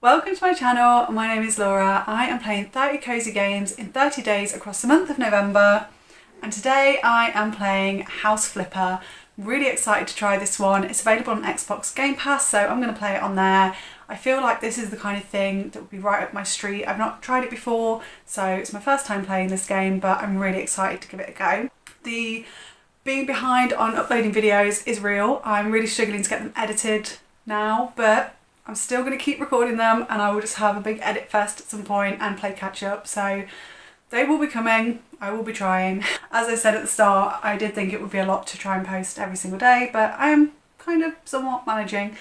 Welcome to my channel. My name is Laura. I am playing 30 cozy games in 30 days across the month of November, and today I am playing House Flipper. Really excited to try this one. It's available on Xbox Game Pass, so I'm going to play it on there. I feel like this is the kind of thing that would be right up my street. I've not tried it before, so it's my first time playing this game, but I'm really excited to give it a go. The being behind on uploading videos is real. I'm really struggling to get them edited now, but I'm still going to keep recording them, and I will just have a big edit fest at some point and play catch up. So they will be coming. I will be trying. As I said at the start, I did think it would be a lot to try and post every single day, but I am kind of somewhat managing,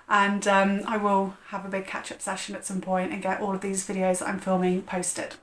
and I will have a big catch up session at some point and get all of these videos that I'm filming posted.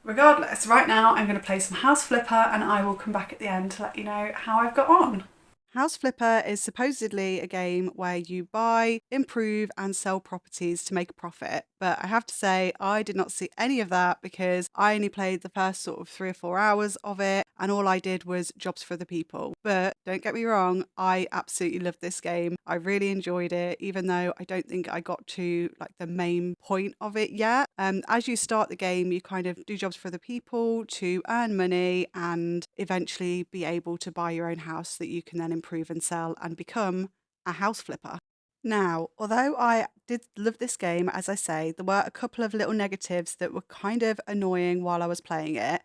Regardless, right now I'm going to play some House Flipper, and I will come back at the end to let you know how I've got on. House Flipper is supposedly a game where you buy, improve, and sell properties to make a profit. But I have to say, I did not see any of that because I only played the first sort of 3 or 4 hours of it, and all I did was jobs for the people. But don't get me wrong, I absolutely loved this game. I really enjoyed it, even though I don't think I got to like the main point of it yet. As you start the game, you kind of do jobs for the people to earn money and eventually be able to buy your own house that you can then improve and sell and become a house flipper. Now, although I did love this game, as I say, there were a couple of little negatives that were kind of annoying while I was playing it.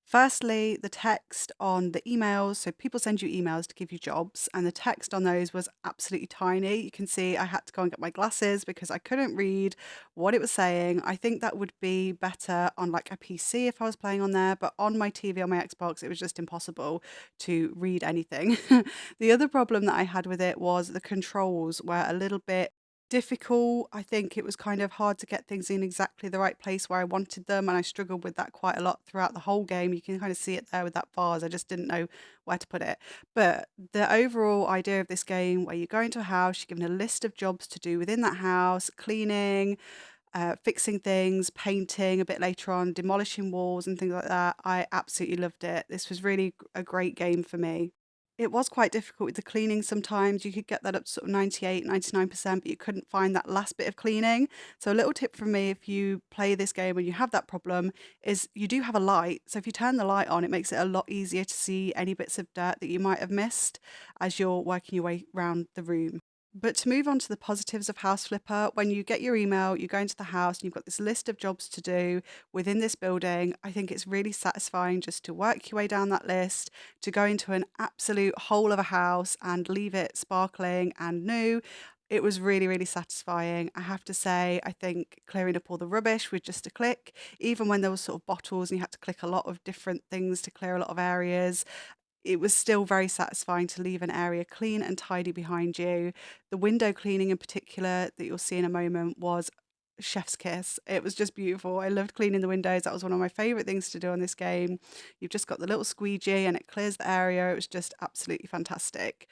Firstly, the text on the emails. So people send you emails to give you jobs, and the text on those was absolutely tiny. You can see I had to go and get my glasses because I couldn't read what it was saying. I think that would be better on like a PC if I was playing on there, but on my TV, on my Xbox, it was just impossible to read anything. The other problem that I had with it was the controls were a little bit difficult. I think it was kind of hard to get things in exactly the right place where I wanted them, and I struggled with that quite a lot throughout the whole game. You can kind of see it there with that vase. I just didn't know where to put it. But the overall idea of this game, where you go into a house, you're given a list of jobs to do within that house, cleaning, fixing things, painting a bit later on, demolishing walls and things like that. I absolutely loved it. This was really a great game for me. It was quite difficult with the cleaning sometimes. You could get that up to sort of 98, 99%, but you couldn't find that last bit of cleaning. So a little tip from me, if you play this game and you have that problem, is you do have a light. So if you turn the light on, it makes it a lot easier to see any bits of dirt that you might have missed as you're working your way around the room. But to move on to the positives of House Flipper, when you get your email, you go into the house and you've got this list of jobs to do within this building. I think it's really satisfying just to work your way down that list, to go into an absolute whole of a house and leave it sparkling and new. It was really, really satisfying. I have to say, I think clearing up all the rubbish with just a click, even when there was sort of bottles and you had to click a lot of different things to clear a lot of areas, it was still very satisfying to leave an area clean and tidy behind you. The window cleaning in particular that you'll see in a moment was chef's kiss. It was just beautiful. I loved cleaning the windows. That was one of my favorite things to do on this game. You've just got the little squeegee and it clears the area. It was just absolutely fantastic.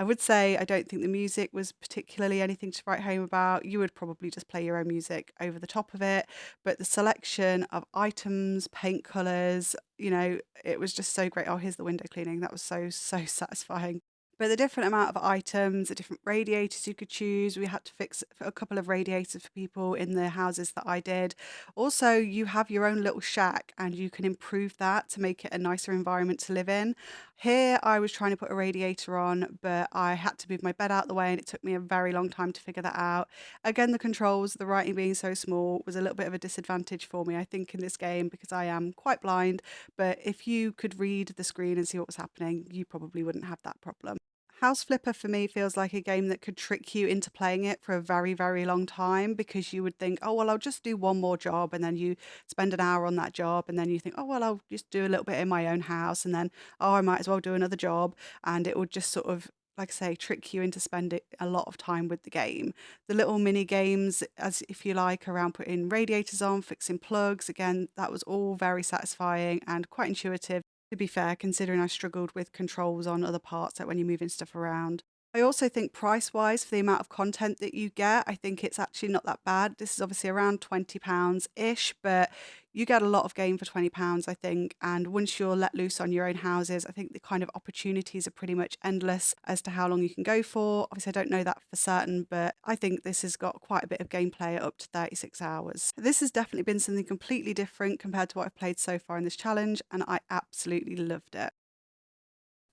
I would say I don't think the music was particularly anything to write home about. You would probably just play your own music over the top of it, but the selection of items, paint colors, it was just so great. Oh, here's the window cleaning. That was so, so satisfying. But the different amount of items, the different radiators you could choose. We had to fix a couple of radiators for people in the houses that I did. Also, you have your own little shack and you can improve that to make it a nicer environment to live in. Here, I was trying to put a radiator on, but I had to move my bed out the way and it took me a very long time to figure that out. Again, the controls, the writing being so small, was a little bit of a disadvantage for me, I think, in this game because I am quite blind. But if you could read the screen and see what was happening, you probably wouldn't have that problem. House Flipper for me feels like a game that could trick you into playing it for a very, very long time because you would think, oh, well, I'll just do one more job. And then you spend an hour on that job. And then you think, oh, well, I'll just do a little bit in my own house. And then, oh, I might as well do another job. And it would just sort of, like I say, trick you into spending a lot of time with the game. The little mini games, as if you like, around putting radiators on, fixing plugs, again, that was all very satisfying and quite intuitive, to be fair, considering I struggled with controls on other parts, like when you're moving stuff around. I also think price-wise, for the amount of content that you get, I think it's actually not that bad. This is obviously around £20-ish, but you get a lot of game for £20, I think. And once you're let loose on your own houses, I think the kind of opportunities are pretty much endless as to how long you can go for. Obviously, I don't know that for certain, but I think this has got quite a bit of gameplay at up to 36 hours. This has definitely been something completely different compared to what I've played so far in this challenge, and I absolutely loved it.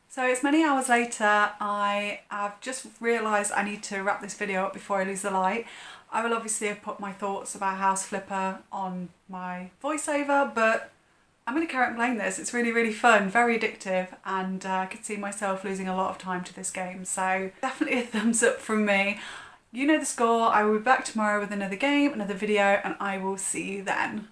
So it's many hours later. I have just realised I need to wrap this video up before I lose the light. I will obviously have put my thoughts about House Flipper on my voiceover, but I'm going to carry on playing this. It's really, really fun, very addictive, and I could see myself losing a lot of time to this game. So definitely a thumbs up from me. You know the score. I will be back tomorrow with another game, another video, and I will see you then.